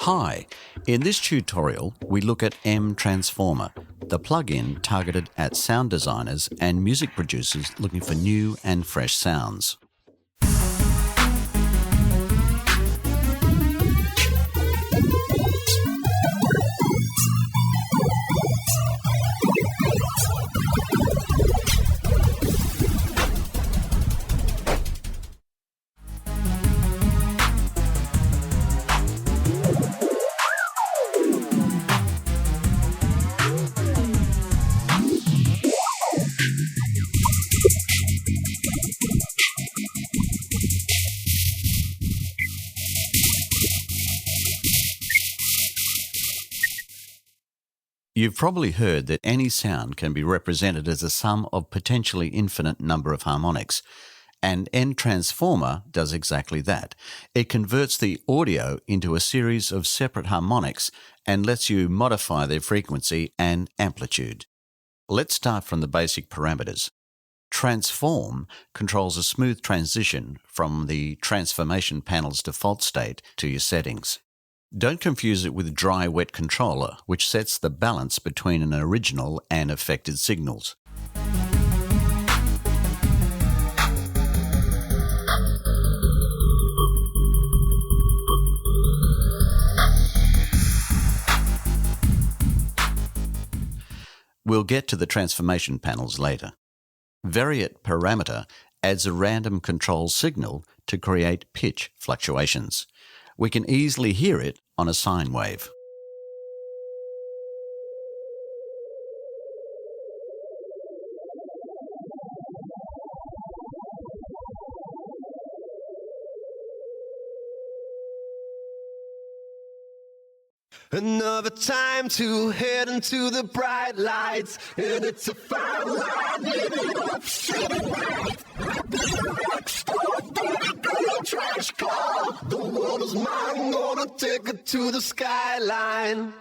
Hi, in this tutorial we look at MTransformer, the plugin targeted at sound designers and music producers looking for new and fresh sounds. You've probably heard that any sound can be represented as a sum of potentially infinite number of harmonics, and MTransformer does exactly that. It converts the audio into a series of separate harmonics and lets you modify their frequency and amplitude. Let's start from the basic parameters. Transform controls a smooth transition from the transformation panel's default state to your settings. Don't confuse it with dry-wet controller, which sets the balance between an original and affected signals. We'll get to the transformation panels later. Variate parameter adds a random control signal to create pitch fluctuations. We can easily hear it on a sine wave. Another time to head into the bright lights, and it's a fine line, living up, sitting right. I've been a rock star, dirty girl, trash car. The world is mine, gonna take it to the skyline.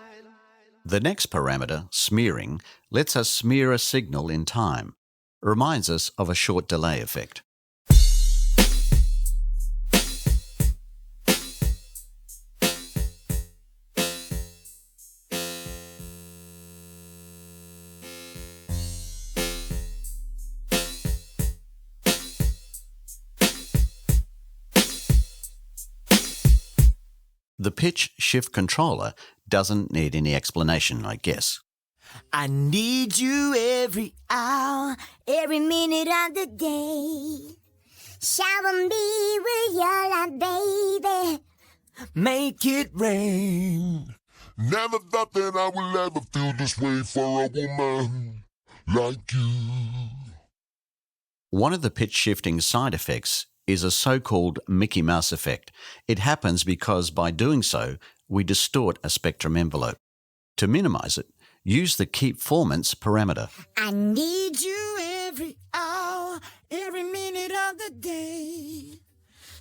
The next parameter, smearing, lets us smear a signal in time. Reminds us of a short delay effect. The pitch shift controller doesn't need any explanation, I guess. I need you every hour, every minute of the day. Shower me with your love, baby. Make it rain. Never thought that I would ever feel this way for a woman like you. One of the pitch shifting side effects is a so-called Mickey Mouse effect. It happens because by doing so, we distort a spectrum envelope. To minimize it, use the keep formants parameter. I need you every hour, every minute of the day.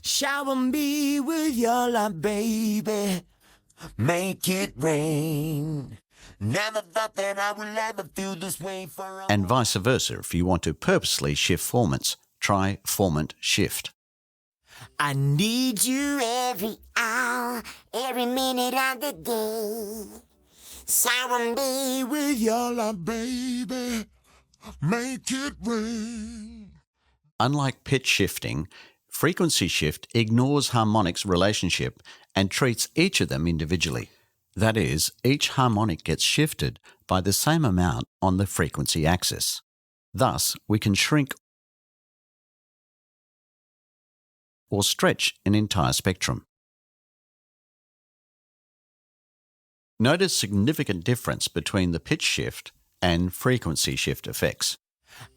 Shower me with your love, baby. Make it rain. Never thought that I would ever feel this way for a... And vice versa if you want to purposely shift formants. Try formant shift. I need you every hour, every minute of the day. Shower me with your love, baby. Make it rain. Unlike pitch shifting, frequency shift ignores harmonics relationship and treats each of them individually. That is, each harmonic gets shifted by the same amount on the frequency axis. Thus, we can shrink or stretch an entire spectrum. Notice significant difference between the pitch shift and frequency shift effects.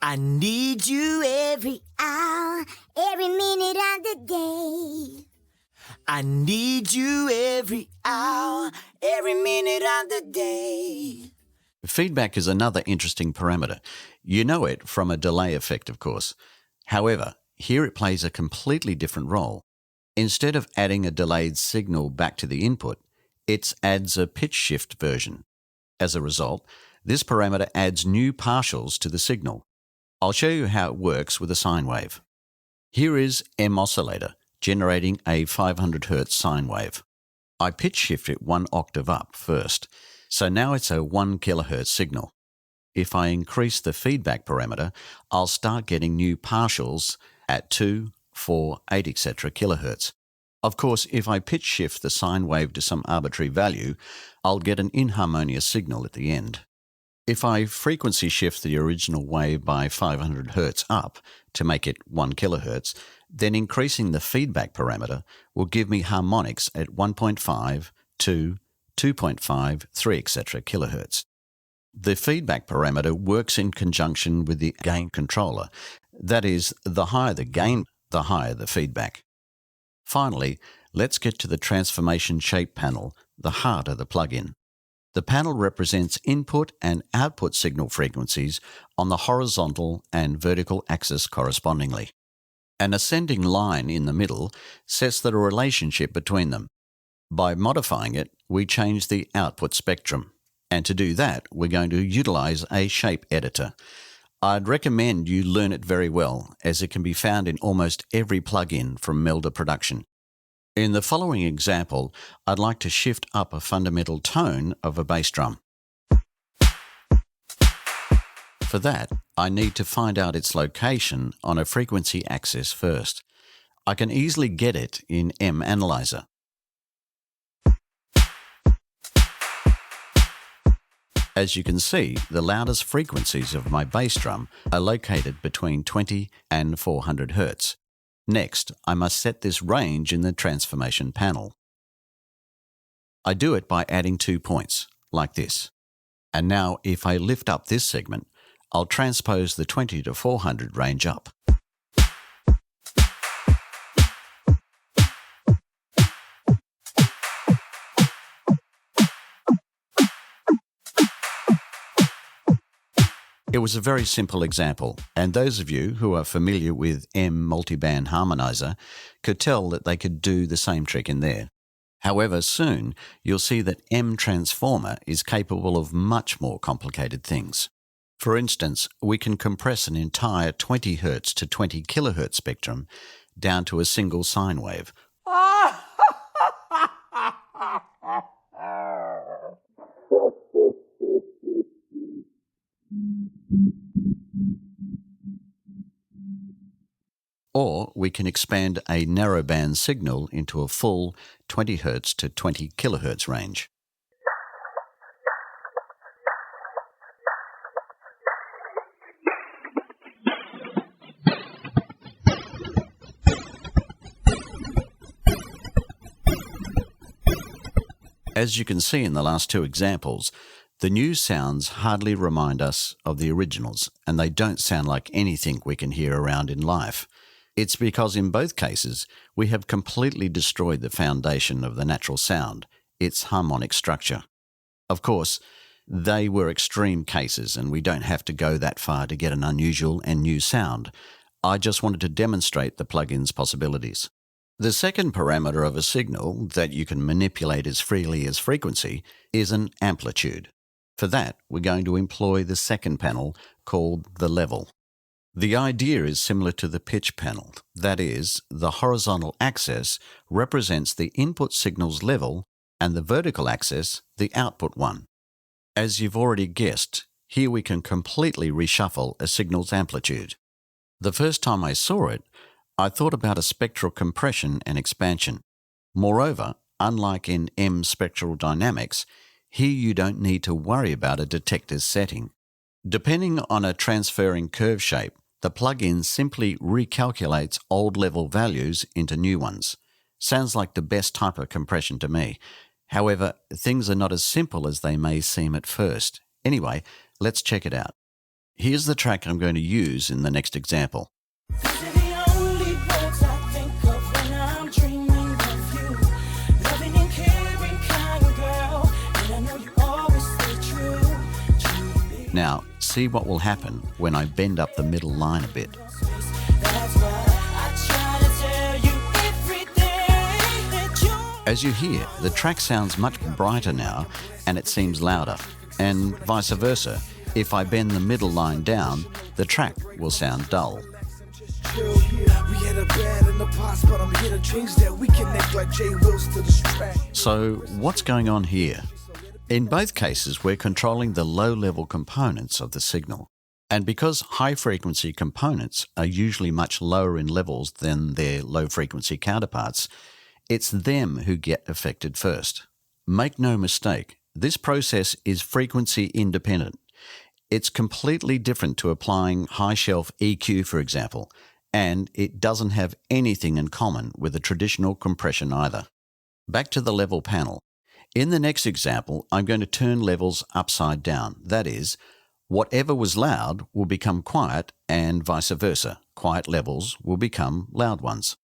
I need you every hour, every minute of the day. I need you every hour, every minute of the day. Feedback is another interesting parameter. You know it from a delay effect, of course. However, here it plays a completely different role. Instead of adding a delayed signal back to the input, it adds a pitch shift version. As a result, this parameter adds new partials to the signal. I'll show you how it works with a sine wave. Here is M oscillator generating a 500 Hz sine wave. I pitch shift it 1 octave up first, so now it's a 1 kilohertz signal. If I increase the feedback parameter, I'll start getting new partials at 2, 4, 8, etc. kilohertz. Of course, if I pitch shift the sine wave to some arbitrary value, I'll get an inharmonious signal at the end. If I frequency shift the original wave by 500 Hz up to make it 1 kHz, then increasing the feedback parameter will give me harmonics at 1.5, 2, 2.5, 3, etc. kHz. The feedback parameter works in conjunction with the gain controller. That is, the higher the gain, the higher the feedback. Finally, let's get to the transformation shape panel, the heart of the plugin. The panel represents input and output signal frequencies on the horizontal and vertical axis correspondingly. An ascending line in the middle sets the relationship between them. By modifying it, we change the output spectrum. And to do that, we're going to utilize a shape editor. I'd recommend you learn it very well, as it can be found in almost every plugin from MeldaProduction. In the following example, I'd like to shift up a fundamental tone of a bass drum. For that, I need to find out its location on a frequency axis first. I can easily get it in MAnalyzer. As you can see, the loudest frequencies of my bass drum are located between 20 and 400 Hz. Next, I must set this range in the transformation panel. I do it by adding 2 points, like this. And now, if I lift up this segment, I'll transpose the 20 to 400 range up. It was a very simple example, and those of you who are familiar with M multiband harmonizer could tell that they could do the same trick in there. However, soon you'll see that MTransformer is capable of much more complicated things. For instance, we can compress an entire 20 Hz to 20 kHz spectrum down to a single sine wave. Or we can expand a narrowband signal into a full 20 Hz to 20 kHz range. As you can see in the last 2 examples, the new sounds hardly remind us of the originals, and they don't sound like anything we can hear around in life. It's because in both cases, we have completely destroyed the foundation of the natural sound, its harmonic structure. Of course, they were extreme cases, and we don't have to go that far to get an unusual and new sound. I just wanted to demonstrate the plugin's possibilities. The second parameter of a signal that you can manipulate as freely as frequency is an amplitude. For that, we're going to employ the second panel called the level. The idea is similar to the pitch panel. That is, the horizontal axis represents the input signal's level and the vertical axis the output one. As you've already guessed, here we can completely reshuffle a signal's amplitude. The first time I saw it, I thought about a spectral compression and expansion. Moreover, unlike in M spectral dynamics, here you don't need to worry about a detector's setting. Depending on a transferring curve shape, the plugin simply recalculates old level values into new ones. Sounds like the best type of compression to me. However, things are not as simple as they may seem at first. Anyway, let's check it out. Here's the track I'm going to use in the next example. Now, see what will happen when I bend up the middle line a bit. As you hear, the track sounds much brighter now and it seems louder, and vice versa. If I bend the middle line down, the track will sound dull. Hell yeah, we had a bad in the past, but I'm here to change that. We connect like J Wills to this track. So what's going on here? In both cases, we're controlling the low-level components of the signal. And because high-frequency components are usually much lower in levels than their low-frequency counterparts, it's them who get affected first. Make no mistake, this process is frequency independent. It's completely different to applying high-shelf EQ, for example, and it doesn't have anything in common with a traditional compression either. Back to the level panel. In the next example, I'm going to turn levels upside down. That is, whatever was loud will become quiet and vice versa. Quiet levels will become loud ones.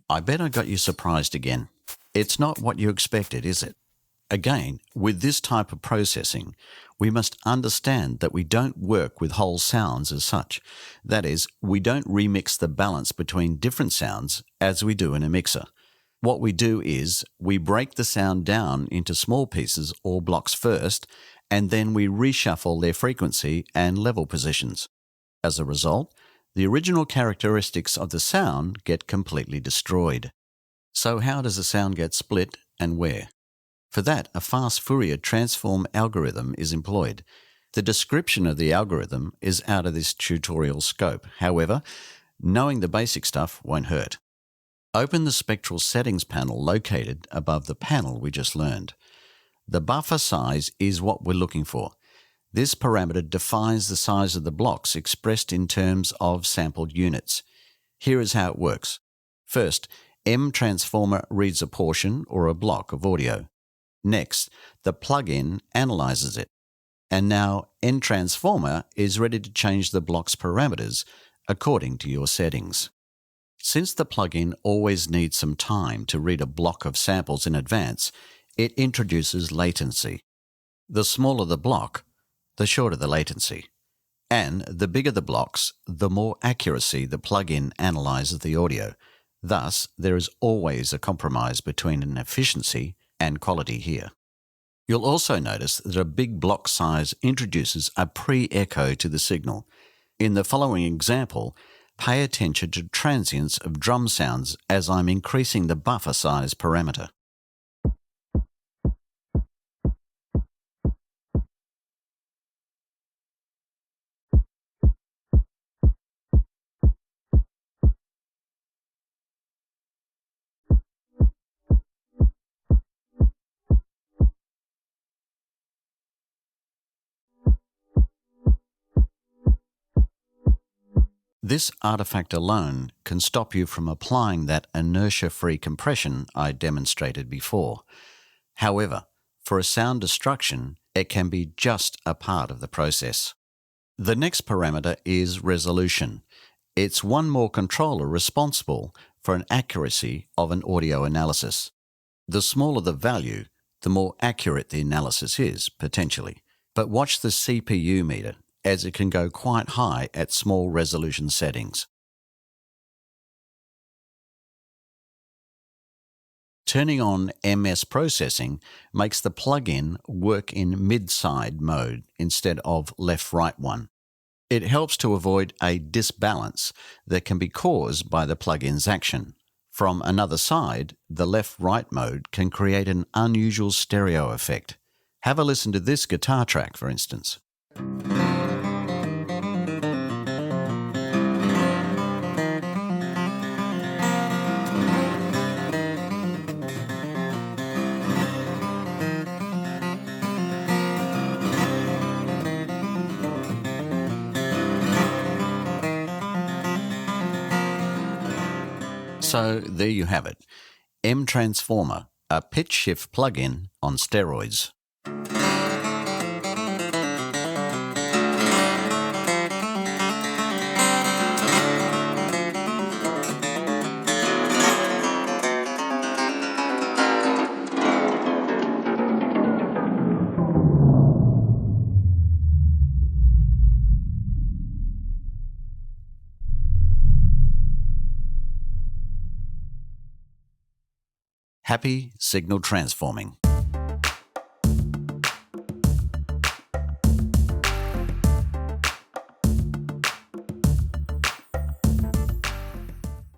I bet I got you surprised again. It's not what you expected, is it? Again, with this type of processing, we must understand that we don't work with whole sounds as such. That is, we don't remix the balance between different sounds as we do in a mixer. What we do is we break the sound down into small pieces or blocks first, and then we reshuffle their frequency and level positions. As a result, the original characteristics of the sound get completely destroyed. So how does a sound get split and where? For that, a fast Fourier transform algorithm is employed. The description of the algorithm is out of this tutorial scope. However, knowing the basic stuff won't hurt. Open the spectral settings panel located above the panel we just learned. The buffer size is what we're looking for. This parameter defines the size of the blocks expressed in terms of sampled units. Here is how it works. First, MTransformer reads a portion or a block of audio. Next, the plugin analyzes it. And now MTransformer is ready to change the block's parameters according to your settings. Since the plugin always needs some time to read a block of samples in advance, it introduces latency. The smaller the block, the shorter the latency. And the bigger the blocks, the more accuracy the plugin analyzes the audio. Thus, there is always a compromise between an efficiency and quality here. You'll also notice that a big block size introduces a pre-echo to the signal. In the following example, pay attention to transients of drum sounds as I'm increasing the buffer size parameter. This artifact alone can stop you from applying that inertia-free compression I demonstrated before. However, for a sound destruction, it can be just a part of the process. The next parameter is resolution. It's one more controller responsible for an accuracy of an audio analysis. The smaller the value, the more accurate the analysis is, potentially. But watch the CPU meter, as it can go quite high at small resolution settings. Turning on MS processing makes the plugin work in mid-side mode instead of left-right one. It helps to avoid a disbalance that can be caused by the plugin's action. From another side, the left-right mode can create an unusual stereo effect. Have a listen to this guitar track, for instance. So there you have it, MTransformer, a pitch shift plugin on steroids. Happy signal transforming.